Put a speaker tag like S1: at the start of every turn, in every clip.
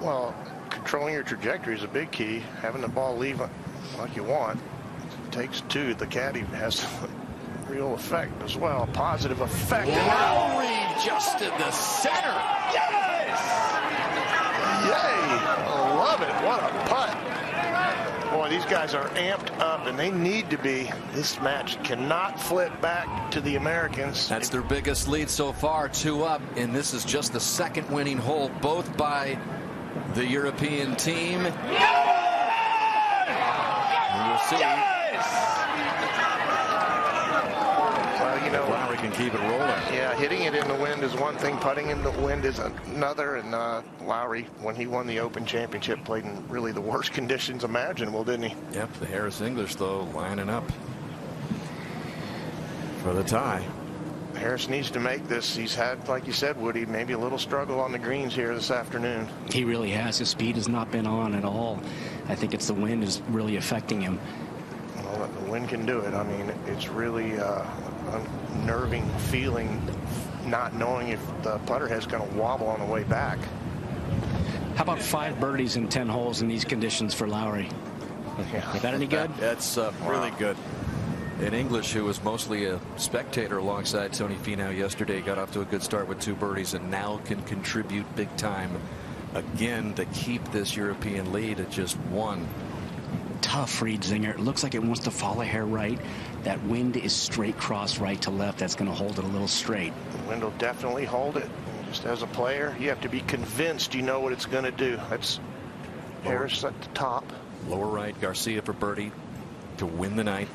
S1: Well, controlling your trajectory is a big key. Having the ball leave like you want. It takes two. The caddy has real effect as well. Positive effect.
S2: Lowry just in the center. Yes!
S1: Yay! I love it. What a putt. Boy, these guys are amped up, and they need to be. This match cannot flip back to the Americans.
S2: That's their biggest lead so far, 2 up, and this is just the second winning hole, both by the European team. We'll see.
S1: Well, you know,
S2: Lowry can keep it rolling.
S1: Yeah, hitting it in the wind is one thing, putting in the wind is another. And Lowry, when he won the Open Championship, played in really the worst conditions imaginable, didn't he?
S2: Yep, the Harris English, though, lining up for the tie.
S1: Harris needs to make this. He's had, like you said, Woody, maybe a little struggle on the greens here this afternoon.
S3: He really has. His speed has not been on at all. I think it's the wind is really affecting him.
S1: Well, the wind can do it. I mean, it's really a unnerving feeling not knowing if the putter head's going to wobble on the way back.
S3: How about 5 birdies in 10 holes in these conditions for Lowry?
S1: Yeah.
S3: Is that any good?
S2: That's really good. In English, who was mostly a spectator alongside Tony Finau yesterday, got off to a good start with 2 birdies and now can contribute big time again to keep this European lead at just 1.
S3: Tough read, Zinger. It looks like it wants to fall a hair right. That wind is straight cross right to left. That's going to hold it a little straight.
S1: The wind will definitely hold it. Just as a player, you have to be convinced you know what it's going to do. That's Harris at the top.
S2: Lower right, Garcia for birdie to win the 9th.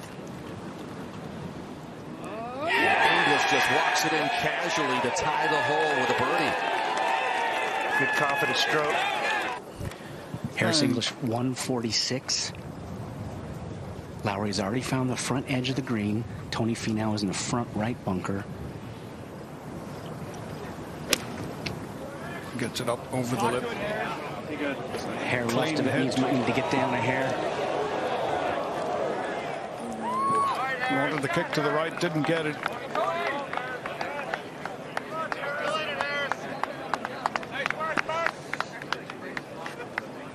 S2: English just walks it in casually to tie the hole with a birdie.
S1: Good confident stroke.
S3: Harris English 146. Lowry's already found the front edge of the green. Tony Finau is in the front right bunker.
S4: Gets it up over the lip.
S3: Hair left of it needs to get down a hair.
S4: Wanted the kick to the right, didn't get it.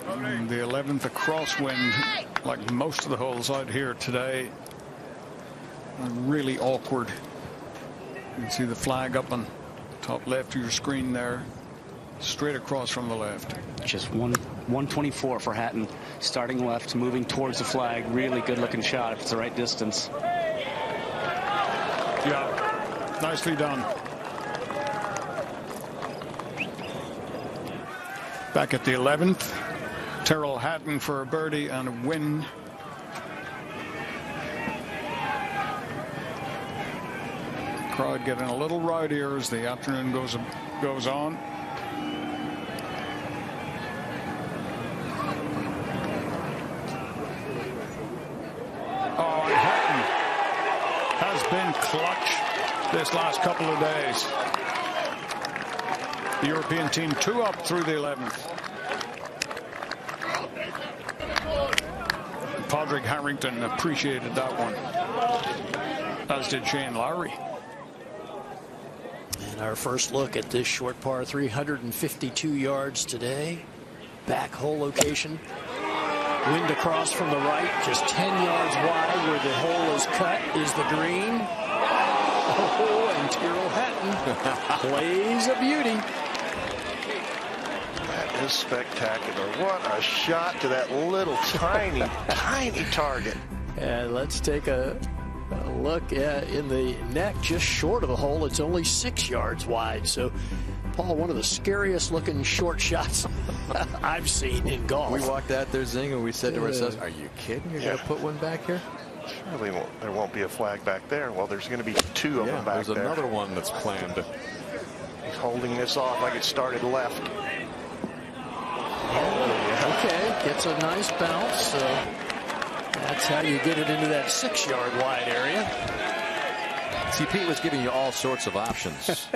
S4: And the 11th, a crosswind, like most of the holes out here today, are really awkward. You can see the flag up on top left of your screen there, straight across from the left.
S3: Just 124 for Hatton, starting left, moving towards the flag. Really good looking shot if it's the right distance.
S4: Yeah, nicely done. Back at the 11th, Tyrrell Hatton for a birdie and a win. Crowd getting a little rowdier as the afternoon goes on. Oh, and Hatton has been clutch this last couple of days. The European team 2 up through the 11th. Padraig Harrington appreciated that one, as did Shane Lowry.
S5: And our first look at this short par 352 yards today. Back hole location. Wind across from the right, just 10 yards wide where the hole is cut is the green. Oh, and Tyrrell Hatton plays a beauty.
S1: That is spectacular. What a shot to that little tiny, tiny target.
S5: And let's take a look in the neck just short of the hole. It's only 6 yards wide. So, Paul, one of the scariest looking short shots I've seen in golf.
S2: We walked out there, Zing, and we said to ourselves, are you kidding? You're going to put one back here?
S1: Surely there won't be a flag back there. Well, there's going to be 2 of them back there.
S2: There's another one that's planned.
S1: He's holding this off like it started left.
S5: Okay, gets a nice bounce. So that's how you get it into that 6 yard wide area.
S2: See, Pete was giving you all sorts of options.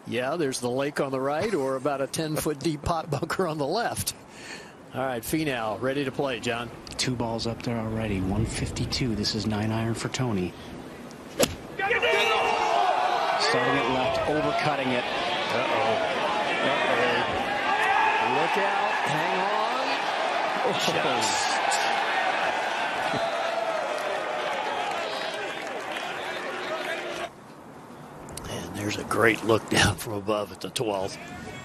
S5: Yeah, there's the lake on the right or about a 10-foot deep pot bunker on the left. All right, Finau ready to play, John.
S3: 2 balls up there already. 152. This is 9-iron for Tony. Starting it left, overcutting it.
S5: Look out. Hang on. Just. And there's a great look down from above at the 12th.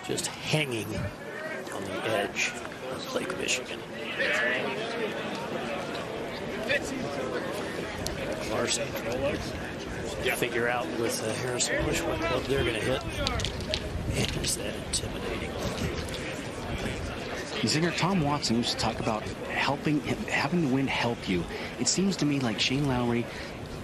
S5: Just hanging on the edge of Lake Michigan. Larson figure out with Harris English what club they're going to hit. And is that intimidating?
S3: Zinger, Tom Watson used to talk about having the wind help you. It seems to me like Shane Lowry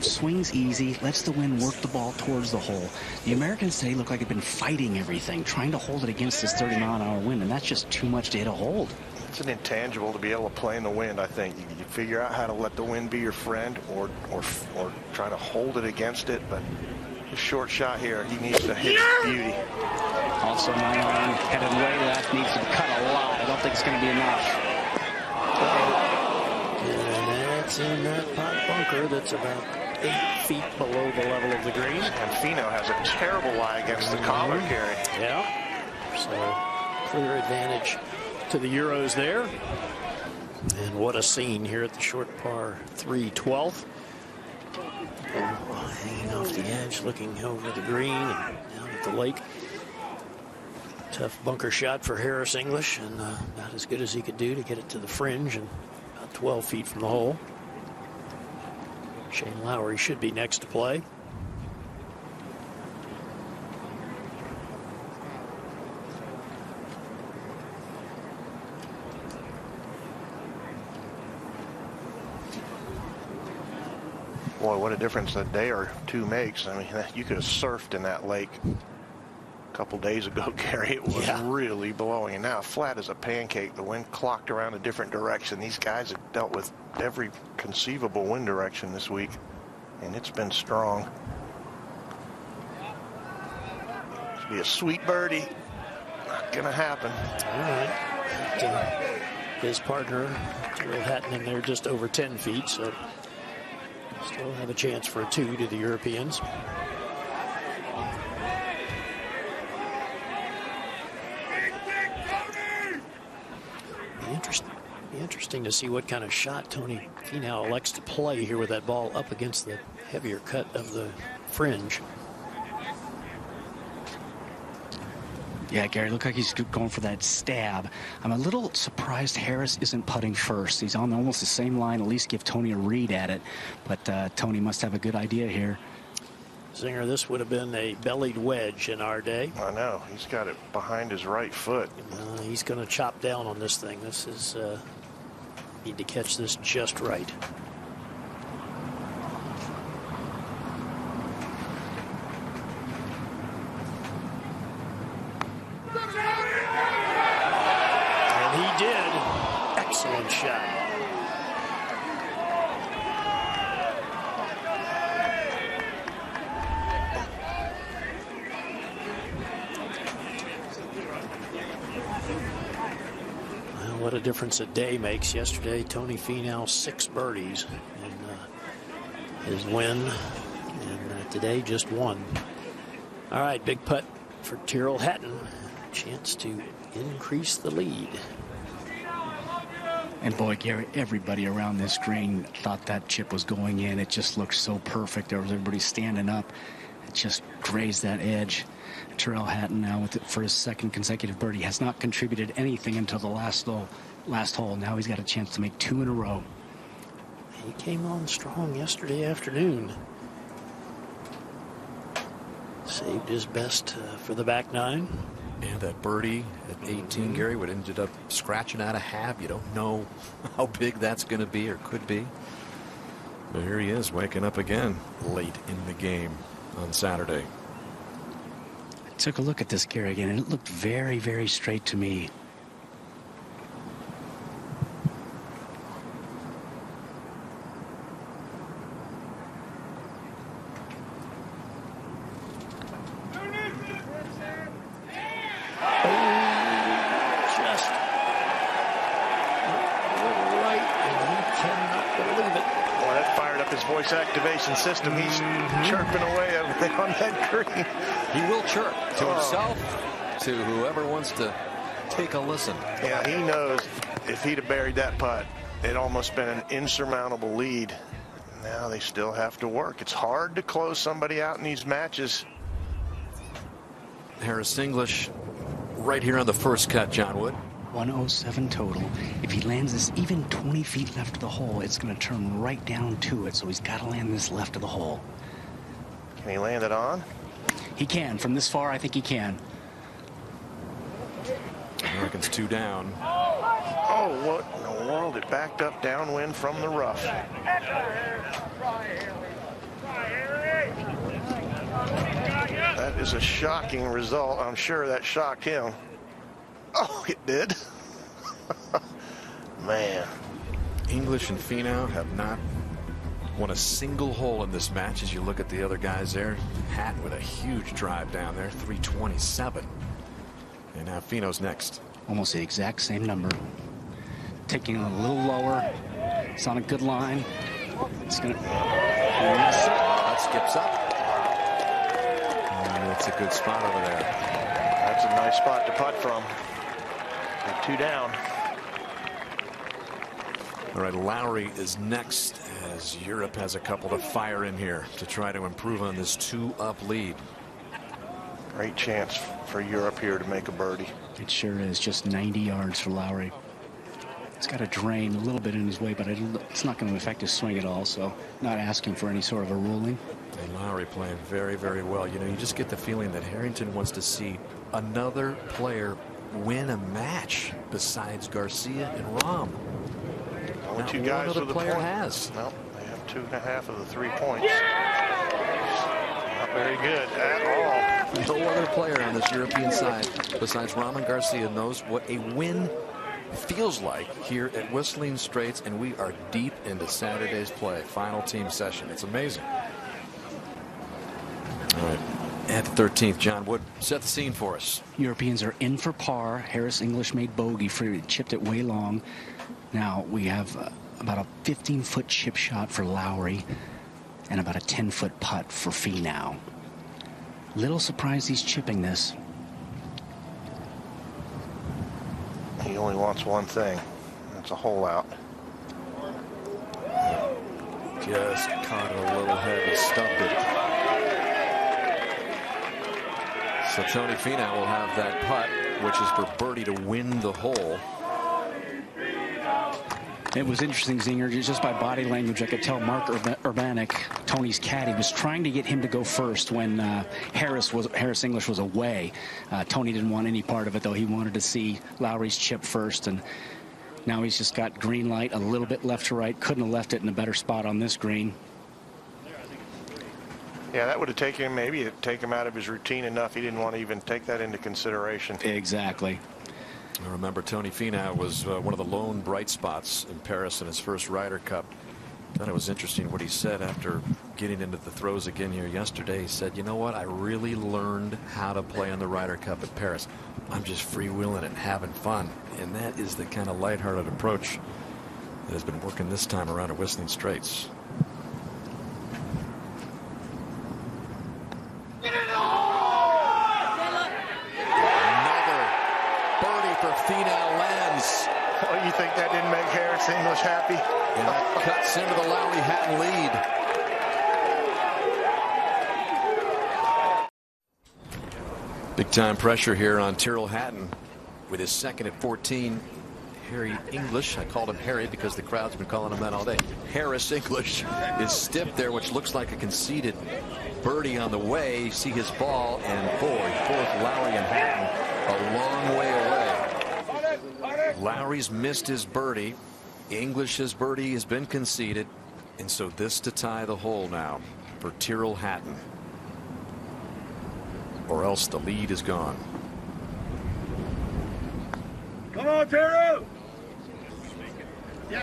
S3: swings easy, lets the wind work the ball towards the hole. The Americans today look like they've been fighting everything, trying to hold it against this 30-mile-an-hour wind, and that's just too much to hit a hold.
S1: It's an intangible to be able to play in the wind, I think. You figure out how to let the wind be your friend or try to hold it against it, but a short shot here, he needs to hit beauty.
S3: Also, 9-iron headed way left, needs to cut a lot. I don't think it's going to be enough.
S5: And that's in that pot bunker that's about 8 feet below the level of the green.
S1: And Finau has a terrible lie against the collar carry.
S5: Yeah. So clear advantage to the Euros there. And what a scene here at the short par 3 12th. Hanging off the edge, looking over the green and down at the lake. Tough bunker shot for Harris English, and not as good as he could do to get it to the fringe and about 12 feet from the hole. Shane Lowry should be next to play.
S1: Boy, what a difference a day or two makes. I mean, you could have surfed in that lake a couple days ago, Gary. It was really blowing. And now flat as a pancake. The wind clocked around a different direction. These guys have dealt with every conceivable wind direction this week, and it's been strong. Should be a sweet birdie. Not going to happen.
S5: All right. His partner, Tyrrell Hatton, in there just over 10 feet, so still have a chance for a 2 to the Europeans. Be interesting to see what kind of shot Tony Finau elects to play here with that ball up against the heavier cut of the fringe.
S3: Yeah, Gary, look like he's going for that stab. I'm a little surprised Harris isn't putting first. He's on almost the same line. At least give Tony a read at it. But Tony must have a good idea here.
S5: Zinger, this would have been a bellied wedge in our day.
S1: I know. He's got it behind his right foot.
S5: He's going to chop down on this thing. This is need to catch this just right. Excellent shot. Well, what a difference a day makes. Yesterday, Tony Finau 6 birdies in his win, and today just 1. All right, big putt for Tyrrell Hatton. Chance to increase the lead.
S3: And boy, Gary, everybody around this green thought that chip was going in. It just looked so perfect. There was everybody standing up. It just grazed that edge. Tyrrell Hatton now with it for his 2nd consecutive birdie has not contributed anything until the last hole. Now he's got a chance to make 2 in a row.
S5: He came on strong yesterday afternoon. Saved his best for the back 9.
S2: And that birdie at 18, Gary, would ended up scratching out a half. You don't know how big that's going to be or could be. But here he is waking up again late in the game on Saturday.
S3: I took a look at this, Gary, again, and it looked very, very straight to me.
S1: Activation system. He's chirping away on that green.
S2: He will chirp to himself, to whoever wants to Take a listen.
S1: Yeah, he knows if he'd have buried that putt, it almost been an insurmountable lead. Now they still have to work. It's hard to close somebody out in these matches.
S2: Harris English right here on the first cut, John Wood.
S3: 107 total. If he lands this even 20 feet left of the hole, it's going to turn right down to it. So he's got to land this left of the hole.
S1: Can he land it on?
S3: He can. From this far, I think he can.
S2: Americans 2 down.
S1: Oh, what in the world? It backed up downwind from the rough. That is a shocking result. I'm sure that shocked him. Oh, it did. Man.
S2: English and Finau have not won a single hole in this match. As you look at the other guys there, Hatton with a huge drive down there, 327. And now Finau's next.
S3: Almost the exact same number. Taking it a little lower. It's on a good line. It's going to...
S2: That skips up. And that's a good spot over there.
S1: That's a nice spot to putt from. They're 2 down.
S2: All right, Lowry is next as Europe has a couple to fire in here to try to improve on this 2-up lead.
S1: Great chance for Europe here to make a birdie.
S3: It sure is. Just 90 yards for Lowry. It's got a drain a little bit in his way, but it's not going to affect his swing at all, so not asking for any sort of a ruling.
S2: And Lowry playing very, very well. You know, you just get the feeling that Harrington wants to see another player win a match besides Garcia and Rahm.
S1: Only
S2: Not
S1: 2 guys
S2: one other
S1: with a
S2: player
S1: point.
S2: has.
S1: No, they have 2.5 of the 3 points. Not very good at all.
S2: No other player on this European side besides Rahm and Garcia knows what a win feels like here at Whistling Straits, and we are deep into Saturday's play. Final team session. It's amazing. All right. At the 13th, John Wood, set the scene for us.
S3: Europeans are in for par. Harris English made bogey for it, chipped it way long. Now we have about a 15-foot chip shot for Lowry and about a 10-foot putt for Finau. Little surprised he's chipping this.
S1: He only wants one thing. That's a hole out.
S2: Just caught it a little heavy, stubbed it. So Tony Finau will have that putt, which is for birdie to win the hole.
S3: It was interesting, Zinger, just by body language, I could tell Mark Urbanek, Tony's caddy, was trying to get him to go first when Harris English was away. Tony didn't want any part of it, though. He wanted to see Lowry's chip first, and now he's just got green light a little bit left to right. Couldn't have left it in a better spot on this green.
S1: Yeah, that would have taken him, maybe it'd take him out of his routine enough. He didn't want to even take that into consideration.
S3: Exactly.
S2: I remember Tony Finau was one of the lone bright spots in Paris in his first Ryder Cup. Thought it was interesting what he said after getting into the throws again here yesterday. He said, you know what, I really learned how to play in the Ryder Cup at Paris. I'm just freewheeling and having fun. And that is the kind of lighthearted approach that has been working this time around at Whistling Straits. Finau lands.
S1: Oh, you think that didn't make Harris English happy?
S2: And that cuts into the Lowry Hatton lead. Big time pressure here on Tyrrell Hatton with his second at 14. Harry English, I called him Harry because the crowd's been calling him that all day. Harris English is stiff there, which looks like a conceded birdie on the way. You see his ball, and boy, fourth Lowry and Hatton a long way away. Lowry's missed his birdie. English's birdie has been conceded. And so this to tie the hole now for Tyrrell Hatton. Or else the lead is gone.
S6: Come on, Tyrrell!
S2: But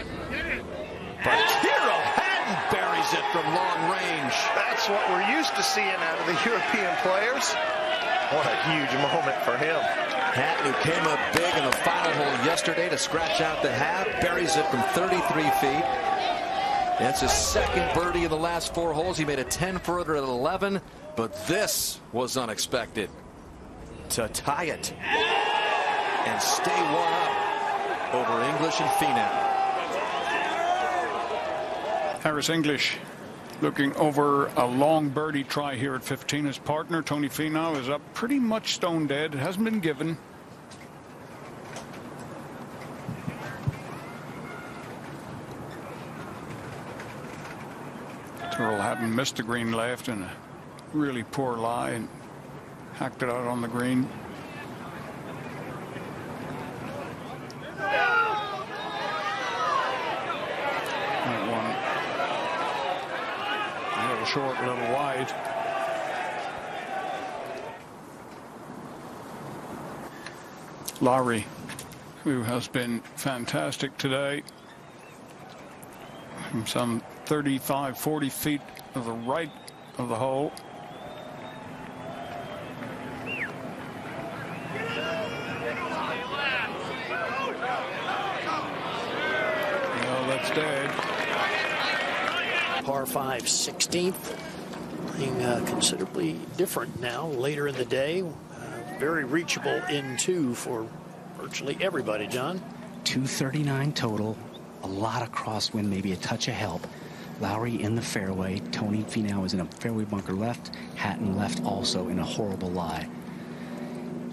S2: Tyrrell Hatton buries it from long range.
S1: That's what we're used to seeing out of the European players. What a huge moment for him.
S2: Hatton, who came up big in the final hole yesterday to scratch out the half, buries it from 33 feet. That's his second birdie in the last 4 holes. He made a 10-footer at 11, but this was unexpected to tie it. and stay one up over English and Finau.
S4: Harris English looking over a long birdie try here at 15. His partner, Tony Finau, is up pretty much stone dead. It hasn't been given. Tyrrell Hatton missed the green left in a really poor lie and hacked it out on the green. That one a little short, a little wide. Lowry, who has been fantastic today, from some 35, 40 feet to the right of the hole. No, that's dead.
S5: Par 5, 16th. Playing considerably different now, later in the day. Very reachable in 2 for virtually everybody, John.
S3: 239 total. A lot of crosswind, maybe a touch of help. Lowry in the fairway. Tony Finau is in a fairway bunker left. Hatton left also in a horrible lie.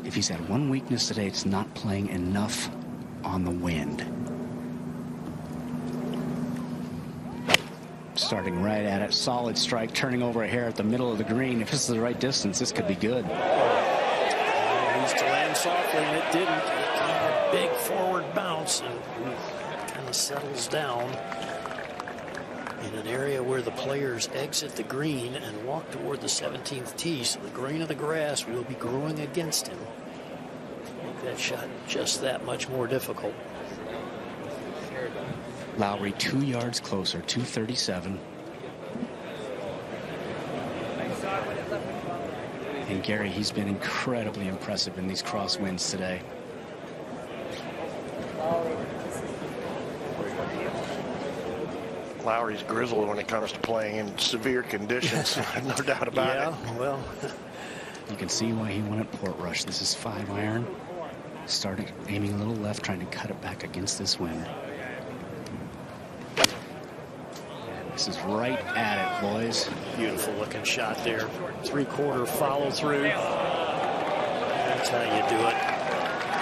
S3: If he's had one weakness today, it's not playing enough on the wind. Starting right at it. Solid strike, turning over a hair at the middle of the green. If this is the right distance, this could be good.
S5: Needs to land softly, and it didn't. A big forward bounce, and kind of settles down in an area where the players exit the green and walk toward the 17th tee, so the grain of the grass will be growing against him. Make that shot just that much more difficult.
S3: Lowry 2 yards closer, 237. And Gary, he's been incredibly impressive in these crosswinds today.
S1: Lowry's grizzled when it comes to playing in severe conditions. No doubt about it.
S5: Yeah, well,
S3: you can see why he won at Portrush. This is 5-iron. Started aiming a little left, trying to cut it back against this wind. This is right at it, boys.
S5: beautiful looking shot there. 3/4 follow through. That's how you do it.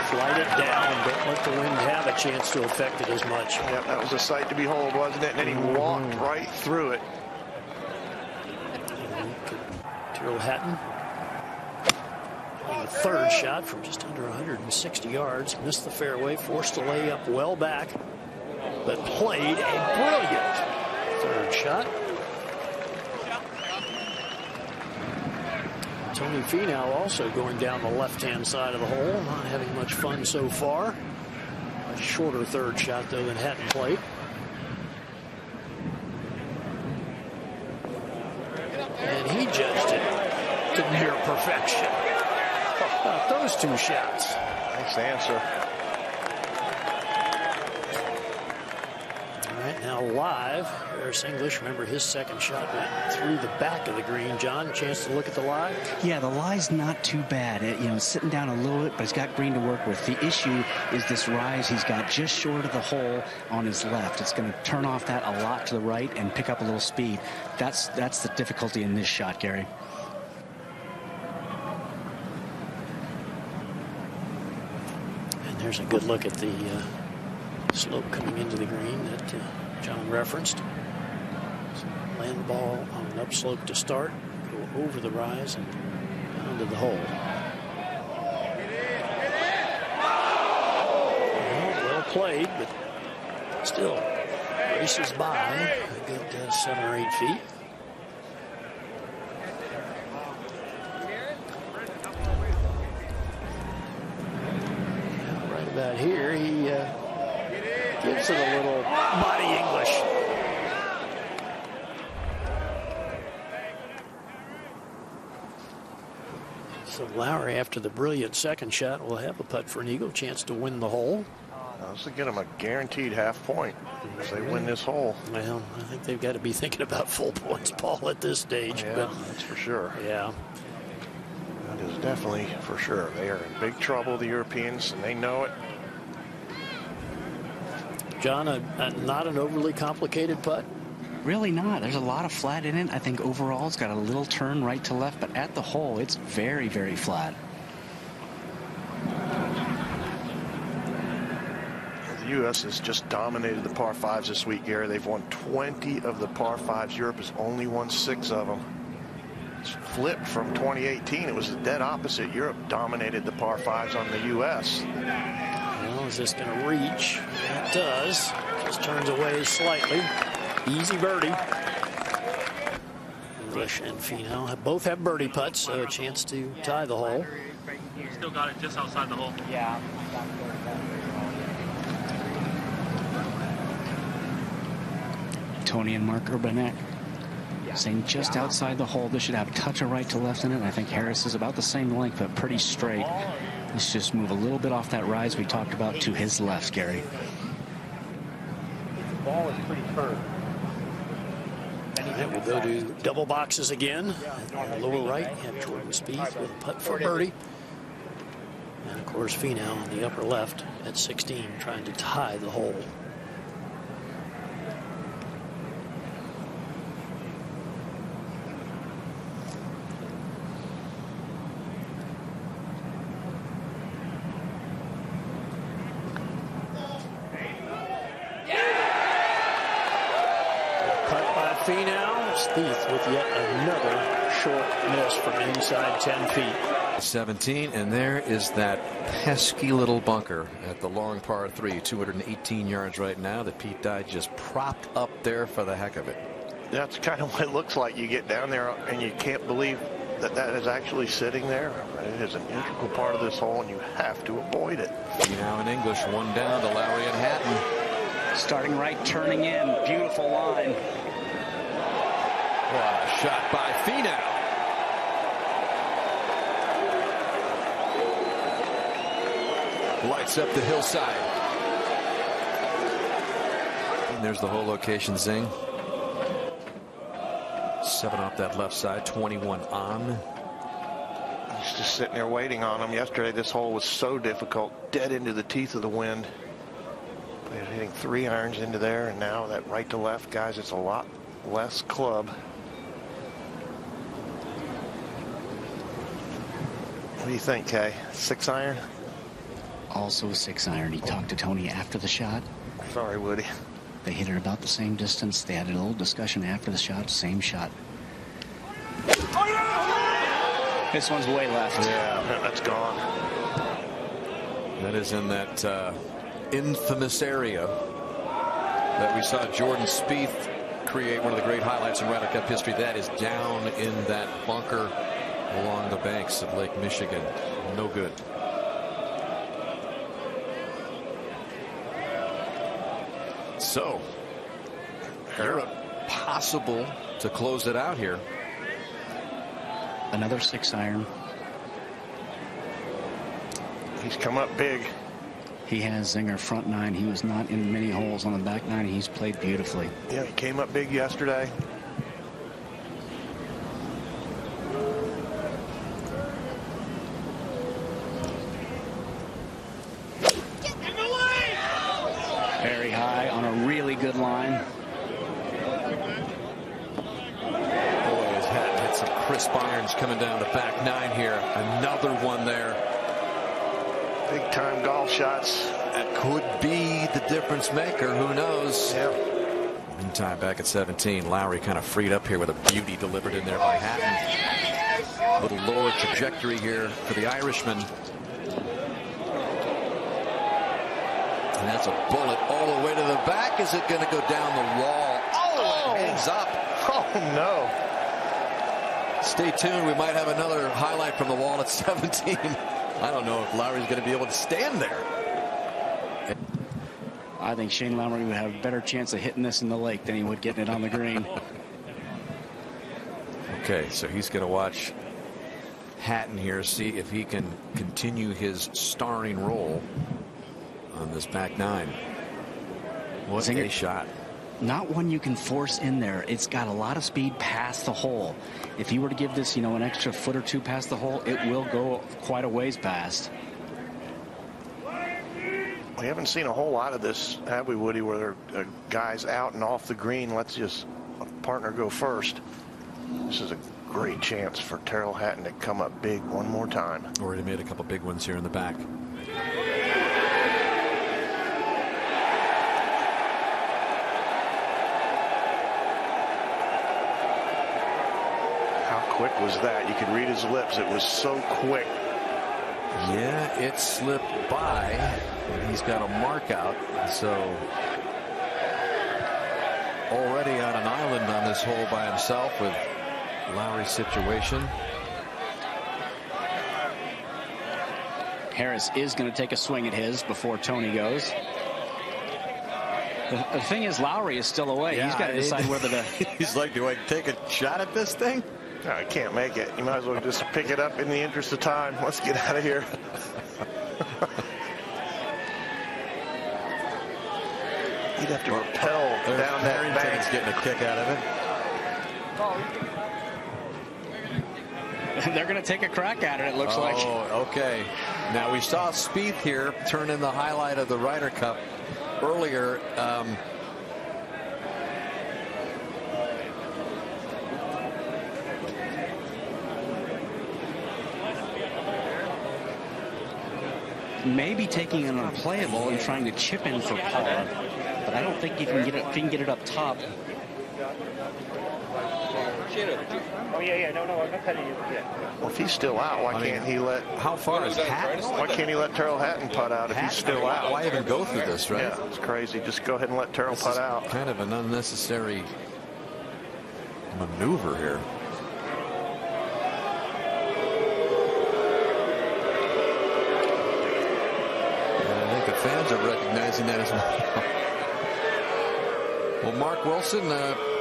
S5: Flight it down. Don't let the wind have a chance to affect it as much.
S1: Yeah, that was a sight to behold, wasn't it? And then he walked right through it.
S5: Tyrrell Hatton. The third shot from just under 160 yards. Missed the fairway, forced a layup well back, but played a brilliant third shot. Tony Finau also going down the left-hand side of the hole, not having much fun so far. A shorter third shot, though, than Hatton played. And he judged it to near perfection. How about those two shots?
S1: Nice answer.
S5: All right, now live. Harris English, remember his second shot went through the back of the green. John, chance to look at the lie?
S3: Yeah, the lie's not too bad. It's sitting down a little bit, but he's got green to work with. The issue is this rise he's got just short of the hole on his left. It's going to turn off that a lot to the right and pick up a little speed. That's the difficulty in this shot, Gary.
S5: And there's a good look at the slope coming into the green that John referenced. So land the ball on an upslope to start, go over the rise and down to the hole. Well played, but still races by a good 7 or 8 feet. Right about here, he gives it a little body English. So Lowry, after the brilliant second shot, will have a putt for an eagle, chance to win the hole.
S1: This will get them a guaranteed half point if they win this hole.
S5: Well, I think they've got to be thinking about full points, Paul, at this stage.
S1: Yeah,
S5: but
S1: that's for sure.
S5: yeah.
S1: That is definitely for sure. They are in big trouble, the Europeans, and they know it.
S5: John, not an overly complicated putt.
S3: Really not. There's a lot of flat in it. I think overall it's got a little turn right to left, but at the hole, it's very, very flat.
S1: The U.S. has just dominated the par 5s this week, Gary. They've won 20 of the par 5s. Europe has only won 6 of them. It's flipped from 2018. It was the dead opposite. Europe dominated the par 5s on the U.S.
S5: Well, is this going to reach? It does. Just turns away slightly. Easy birdie. English and Finau both have birdie putts, so a chance to tie the hole.
S7: Still got it just outside the hole.
S3: Yeah. Tony and Mark Urbanek saying just outside the hole. This should have a touch of right to left in it. I think Harris is about the same length, but pretty straight. Let's just move a little bit off that rise we talked about to his left, Gary.
S7: The ball is pretty curved.
S5: And we'll go to double boxes again. On the lower right, you have Jordan Spieth with a putt for birdie. And of course, Finau on the upper left at 16, trying to tie the hole. Finau, Spieth with yet another short miss from inside 10 feet.
S2: 17, and there is that pesky little bunker at the long par 3, 218 yards right now that Pete Dye just propped up there for the heck of it.
S1: That's kind of what it looks like. You get down there and you can't believe that that is actually sitting there. It is an integral part of this hole, and you have to avoid it.
S2: Finau in English, one down to Lowry and Hatton.
S3: Starting right, turning in. Beautiful line.
S2: What a shot by Finau. Lights up the hillside. And there's the whole location, Zing. 7 off that left side, 21 on.
S1: He's just sitting there waiting on him. Yesterday, this hole was so difficult, dead into the teeth of the wind. They're hitting 3 irons into there, and now that right to left, guys, it's a lot less club. What do you think, Kay? 6 iron?
S3: Also a 6 iron. He talked to Tony after the shot.
S1: Sorry, Woody.
S3: They hit it about the same distance. They had a little discussion after the shot. Same shot. This one's way left.
S1: Yeah, that's gone.
S2: That is in that infamous area that we saw Jordan Spieth create one of the great highlights in Ryder Cup history. That is down in that bunker along the banks of Lake Michigan. No good. So, Europe possible to close it out here.
S3: Another 6 iron.
S1: He's come up big.
S3: He has Zinger front 9. He was not in many holes on the back 9. He's played beautifully.
S1: Yeah, he came up big yesterday.
S3: Very high on a really good line.
S2: Boy, his Hatton hit some crisp irons coming down the back 9 here. Another one there.
S1: Big time golf shots.
S2: That could be the difference maker. Who knows?
S1: Yeah.
S2: Meantime, back at 17, Lowry kind of freed up here with a beauty delivered in there by Hatton. A little lower trajectory here for the Irishman. And that's a bullet all the way to the back. Is it going to go down the wall? Oh, it hangs up.
S1: Oh, no.
S2: Stay tuned. We might have another highlight from the wall at 17. I don't know if Lowry's going to be able to stand there.
S3: I think Shane Lowry would have a better chance of hitting this in the lake than he would getting it on the green.
S2: Okay, so he's going to watch Hatton here, see if he can continue his starring role on this back 9. What a shot.
S3: not one you can force in there. It's got a lot of speed past the hole. If you were to give this, you know, an extra foot or two past the hole, it will go quite a ways past.
S1: We haven't seen a whole lot of this, have we, Woody, where there are guys out and off the green. Let's just a partner go first. This is a great chance for Tyrrell Hatton to come up big one more time.
S2: Already made a couple big ones here in the back.
S1: How quick was that? You could read his lips. It was so quick.
S2: Yeah, it slipped by. He's got a mark out, so already on an island on this hole by himself with Lowry's situation.
S3: Harris is going to take a swing at his before Tony goes. The thing is, Lowry is still away.
S2: Yeah,
S3: he's got to decide whether to.
S2: He's like, do I take a shot at this thing?
S1: No, I can't make it. You might as well just pick it up in the interest of time. Let's get out of here. You'd have to rappel down that bank.
S2: He's getting a kick out of it.
S3: They're going to take a crack at it, it looks like.
S2: Oh, okay. Now, we saw Spieth here turn in the highlight of the Ryder Cup earlier.
S3: Maybe taking an unplayable and trying to chip in for par, but I don't think you can get it. If you can get it up top.
S7: Oh, yeah, no, I'm not cutting you. Yeah.
S1: Well, if he's still out, why can't he let?
S2: How far is Hatton?
S1: Why can't he let Tyrrell Hatton putt out if he's still out?
S2: Why even go through this, right?
S1: Yeah, it's crazy. Just go ahead and let Tyrrell putt out.
S2: Kind of an unnecessary maneuver here. The fans are recognizing that as well. Well, Mark Wilson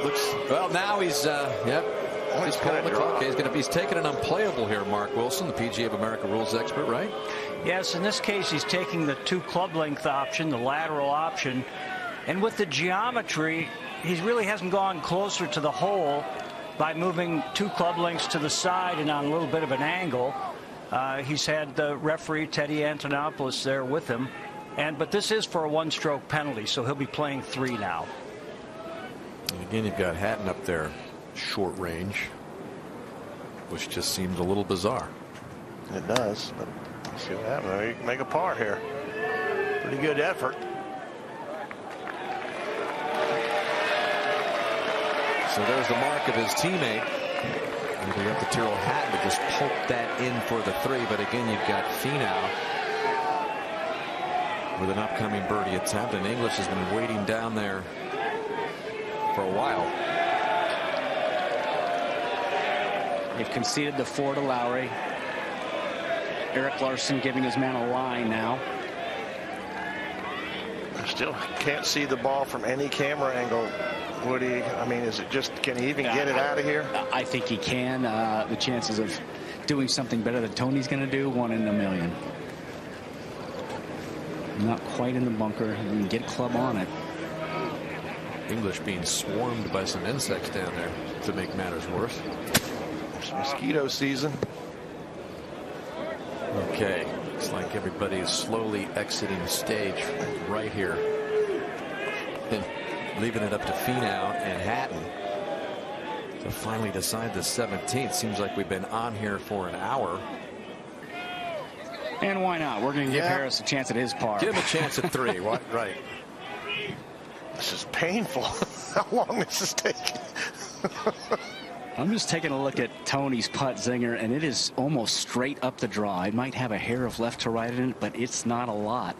S2: looks well now. He's he's pulling the clock. He's taking an unplayable here. Mark Wilson, the PGA of America rules expert, right?
S8: Yes, in this case, he's taking the 2 club length option, the lateral option, and with the geometry, he really hasn't gone closer to the hole by moving 2 club lengths to the side and on a little bit of an angle. He's had the referee Teddy Antonopoulos there with him. But this is for a 1-stroke penalty, so he'll be playing 3 now.
S2: And again, you've got Hatton up there, short range, which just seems a little bizarre.
S1: It does, but let's see what happens. You can make a par here. Pretty good effort.
S2: So there's the mark of his teammate. And we have the Tyrrell Hatton to just poke that in for the 3. But again, you've got Finau with an upcoming birdie attempt, and English has been waiting down there for a while.
S3: They've conceded the 4 to Lowry. Eric Larson giving his man a line now.
S1: I still can't see the ball from any camera angle. Woody, I mean, is it just, can he even get it out of here?
S3: I think he can. The chances of doing something better than Tony's going to do, 1 in a million. Not quite in the bunker. You can get a club on it.
S2: English being swarmed by some insects down there to make matters worse.
S1: It's mosquito season.
S2: Okay, looks like everybody is slowly exiting the stage right here. And leaving it up to Finau and Hatton to finally decide the 17th. Seems like we've been on here for an hour.
S3: And why not? We're going to give Harris a chance at his par.
S2: Give him a chance at 3. What? Right.
S1: This is painful. How long is this taking?
S3: I'm just taking a look at Tony's putt, Zinger, and it is almost straight up the draw. It might have a hair of left to right in it, but it's not a lot.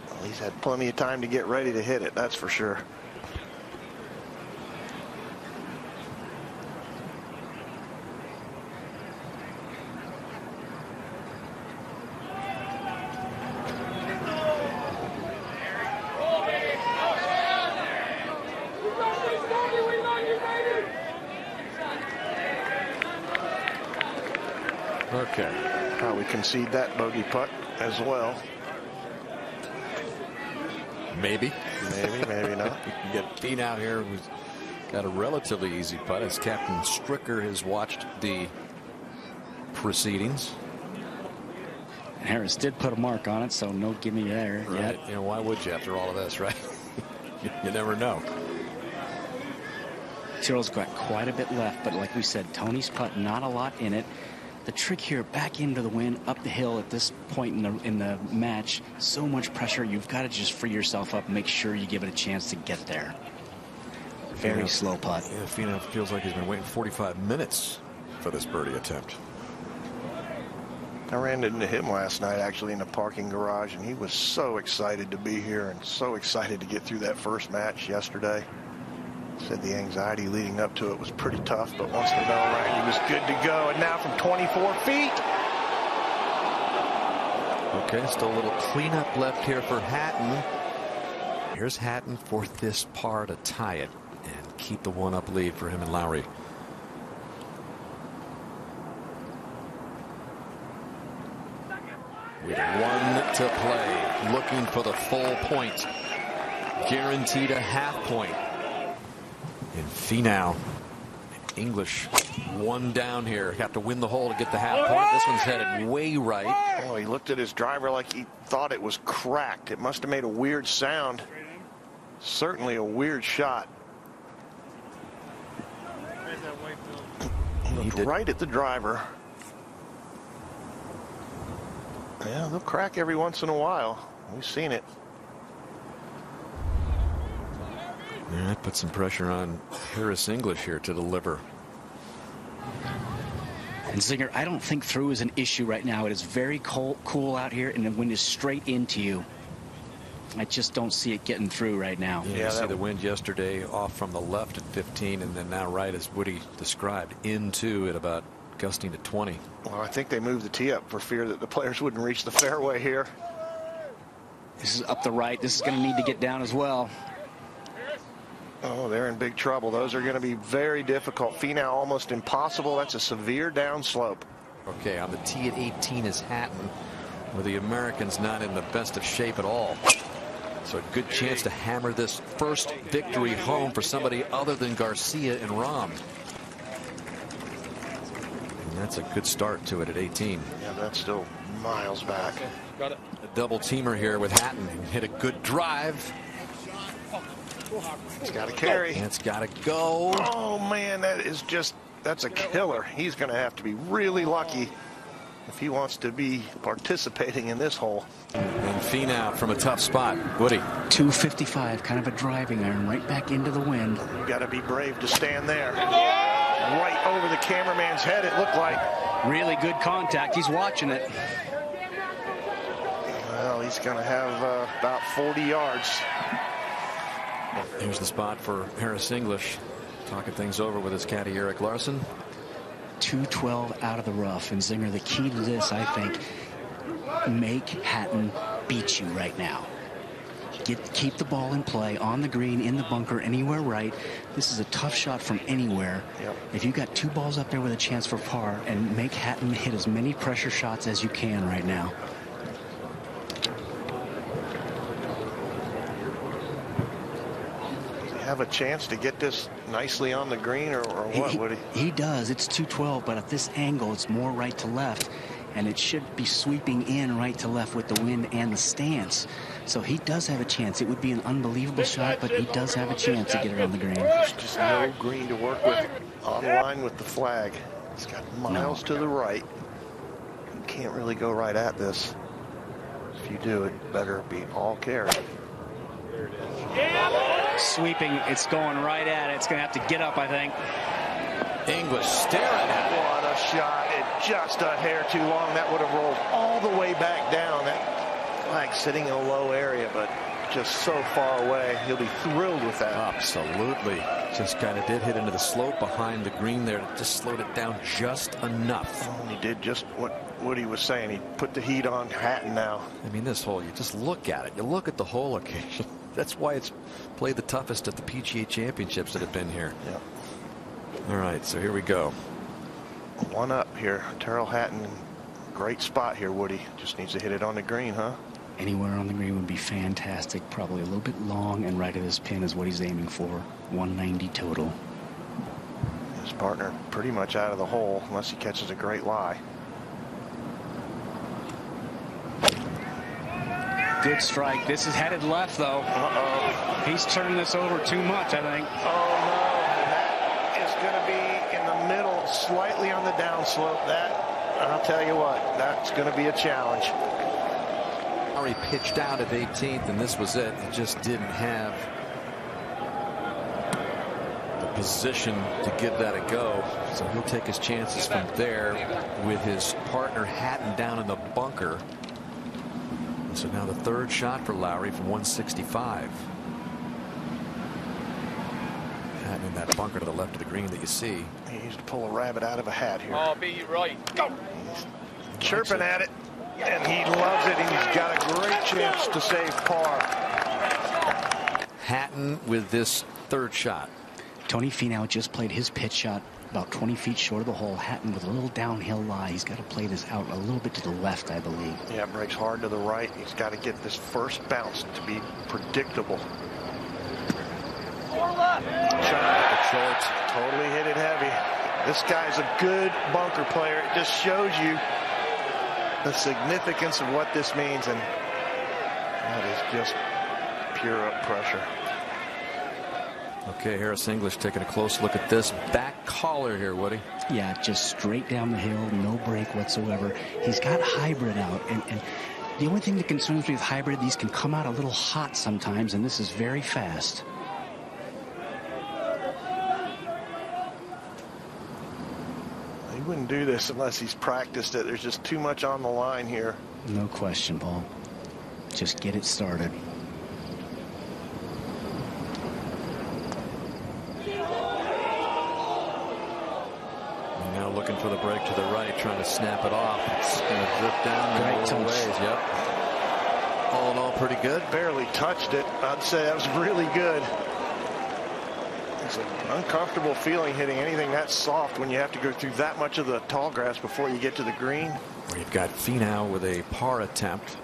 S1: Well, he's had plenty of time to get ready to hit it, that's for sure.
S2: Okay.
S1: Probably concede that bogey putt as well.
S2: Maybe.
S1: Maybe not.
S2: You can get Finau here, who's got a relatively easy putt, as Captain Stricker has watched the proceedings.
S3: And Harris did put a mark on it, so no gimme there yet.
S2: You know, why would you after all of this, right? You never know.
S3: Tyrrell's got quite a bit left, but like we said, Tony's putt, not a lot in it. The trick here, back into the wind, up the hill at this point in the match, so much pressure, you've got to just free yourself up, make sure you give it a chance to get there. Very slow putt.
S2: Yeah, Finau feels like he's been waiting 45 minutes for this birdie attempt.
S1: I ran into him last night, actually, in the parking garage, and he was so excited to be here and so excited to get through that first match yesterday. Said the anxiety leading up to it was pretty tough, but once the bell rang, he was good to go. And now from 24 feet.
S2: Okay, still a little cleanup left here for Hatton. Here's Hatton for this par to tie it and keep the one-up lead for him and Lowry. With one to play, looking for the full point. Guaranteed a half point. And Finau, English, one down here. Have to win the hole to get the half point. This one's headed way right.
S1: Oh, he looked at his driver like he thought it was cracked. It must have made a weird sound. Certainly a weird shot. He looked right at the driver. Yeah, they'll crack every once in a while. We've seen it.
S2: Yeah, that put some pressure on Harris English here to deliver.
S3: And Zinger, I don't think through is an issue right now. It is very cool out here, and the wind is straight into you. I just don't see it getting through right now.
S2: Yeah, you see the wind yesterday off from the left at 15, and then now right, as Woody described, into at about gusting to 20.
S1: Well, I think they moved the tee up for fear that the players wouldn't reach the fairway here.
S3: This is up the right. This is going to need to get down as well.
S1: Oh, they're in big trouble. Those are going to be very difficult. Finau almost impossible. That's a severe downslope.
S2: Okay, on the tee at 18 is Hatton, where the Americans not in the best of shape at all. So a good chance to hammer this first victory home for somebody other than Garcia and Rahm. And that's a good start to it at 18.
S1: Yeah, that's still miles back.
S2: Got it. A double teamer here with Hatton. Hit a good drive.
S1: It's got to carry.
S2: It's got to go.
S1: Oh, man, that's a killer. He's going to have to be really lucky if he wants to be participating in this hole.
S2: And Finau from a tough spot. Woody.
S3: 255, kind of a driving iron, right back into the wind.
S1: You got to be brave to stand there. Right over the cameraman's head, it looked like.
S3: Really good contact. He's watching it.
S1: Well, he's going to have about 40 yards.
S2: Here's the spot for Harris English, talking things over with his caddy Eric Larson.
S3: 212 out of the rough. And Zinger, the key to this, I think, make Hatton beat you right now. Keep the ball in play on the green, in the bunker, anywhere right. This is a tough shot from anywhere.
S1: Yep.
S3: If you got two balls up there with a chance for par, and make Hatton hit as many pressure shots as you can right now.
S1: Have a chance to get this nicely on the green, or what, Woody?
S3: He does. It's 212, but at this angle, it's more right to left, and it should be sweeping in right to left with the wind and the stance. So he does have a chance. It would be an unbelievable shot, but he does have a chance to get it on the green.
S1: There's just no green to work with on line with the flag. It's got miles to the right. You can't really go right at this. If you do, it better be all carry.
S3: Sweeping, it's going right at it. It's going to have to get up, I think.
S2: English staring at it.
S1: What a shot. It just a hair too long. That would have rolled all the way back down. That flag sitting in a low area, but just so far away. He'll be thrilled with that.
S2: Absolutely. Just kind of did hit into the slope behind the green there. Just slowed it down just enough.
S1: Oh, he did just what he was saying. He put the heat on Hatton now.
S2: I mean, this hole, you just look at it. You look at the hole location. That's why it's played the toughest at the PGA Championships that have been here.
S1: Yep.
S2: All right, so here we go.
S1: One up here. Tyrrell Hatton, great spot here, Woody. Just needs to hit it on the green, huh?
S3: Anywhere on the green would be fantastic. Probably a little bit long, and right at his pin is what he's aiming for. 190 total.
S1: His partner pretty much out of the hole unless he catches a great lie.
S3: Good strike. This is headed left, though.
S1: Uh-oh.
S3: He's turning this over too much, I think.
S1: Oh, no. That is going to be in the middle, slightly on the downslope. That, I'll tell you what, that's going to be a challenge.
S2: Lowry pitched out at 18th, and this was it. He just didn't have the position to give that a go. So he'll take his chances from there with his partner Hatton down in the bunker. So now the third shot for Lowry from 165. Hatton in that bunker to the left of the green that you see.
S1: He needs to pull a rabbit out of a hat here.
S6: Oh, be right. Go.
S1: He's chirping at it, and he loves it, and he's got a great chance to save par.
S2: Hatton with this third shot.
S3: Tony Finau just played his pitch shot about 20 feet short of the hole. Hatton with a little downhill lie. He's got to play this out a little bit to the left, I believe.
S1: Yeah, breaks hard to the right. He's got to get this first bounce to be predictable. Short. Totally hit it heavy. This guy's a good bunker player. It just shows you the significance of what this means, and that is just pure up pressure.
S2: Okay, Harris English taking a close look at this back collar here, Woody.
S3: Yeah, just straight down the hill, no break whatsoever. He's got hybrid out, and the only thing that concerns me with hybrid, these can come out a little hot sometimes, and this is very fast.
S1: He wouldn't do this unless he's practiced it. There's just too much on the line here.
S3: No question, Paul. Just get it started.
S2: Now looking for the break to the right, trying to snap it off. It's going to drift down the whole ways. Yep. All in all, pretty good.
S1: Barely touched it. I'd say that was really good. It's an uncomfortable feeling hitting anything that soft when you have to go through that much of the tall grass before you get to the green.
S2: We've got Finau with a par attempt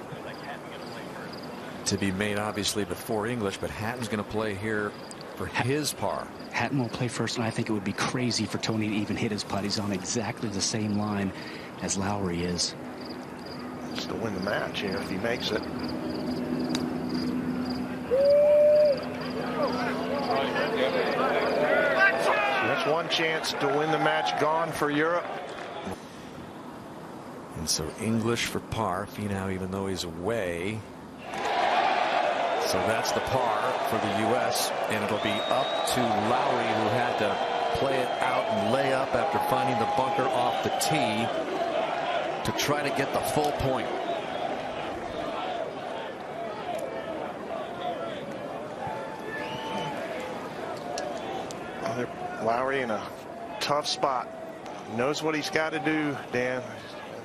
S2: to be made, obviously, before English, but Hatton's going to play here for his par.
S3: Hatton will play first, and I think it would be crazy for Tony to even hit his putt. He's on exactly the same line as Lowry is.
S1: Just to win the match here if he makes it. That's one chance to win the match gone for Europe.
S2: And so English for par. Finau, even though he's away. So that's the par for the U.S. and it'll be up to Lowry, who had to play it out and lay up after finding the bunker off the tee to try to get the full point.
S1: Lowry in a tough spot. Knows what he's got to do, Dan.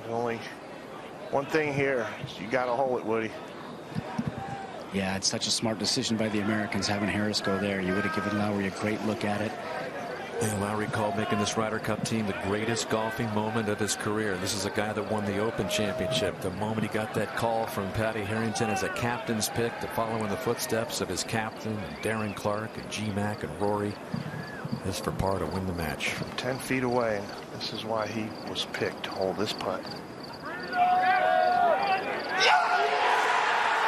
S1: There's only one thing here. You got to hold it, Woody.
S3: Yeah, it's such a smart decision by the Americans having Harris go there. You would have given Lowry a great look at it.
S2: And Lowry called making this Ryder Cup team the greatest golfing moment of his career. This is a guy that won the Open Championship. The moment he got that call from Patty Harrington as a captain's pick to follow in the footsteps of his captain, and Darren Clark and G-Mac and Rory. This for par to win the match.
S1: From 10 feet away, this is why he was picked to hold this putt.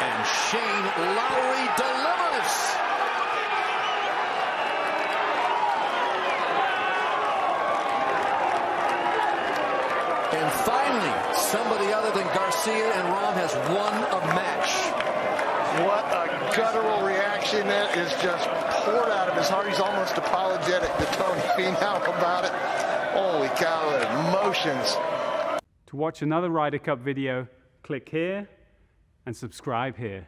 S2: And Shane Lowry delivers. And finally, somebody other than Garcia and Rahm has won a match.
S1: What a guttural reaction. That is just poured out of his heart. He's almost apologetic to Tony Finau about it. Holy cow, the emotions.
S9: To watch another Ryder Cup video, click here and subscribe here.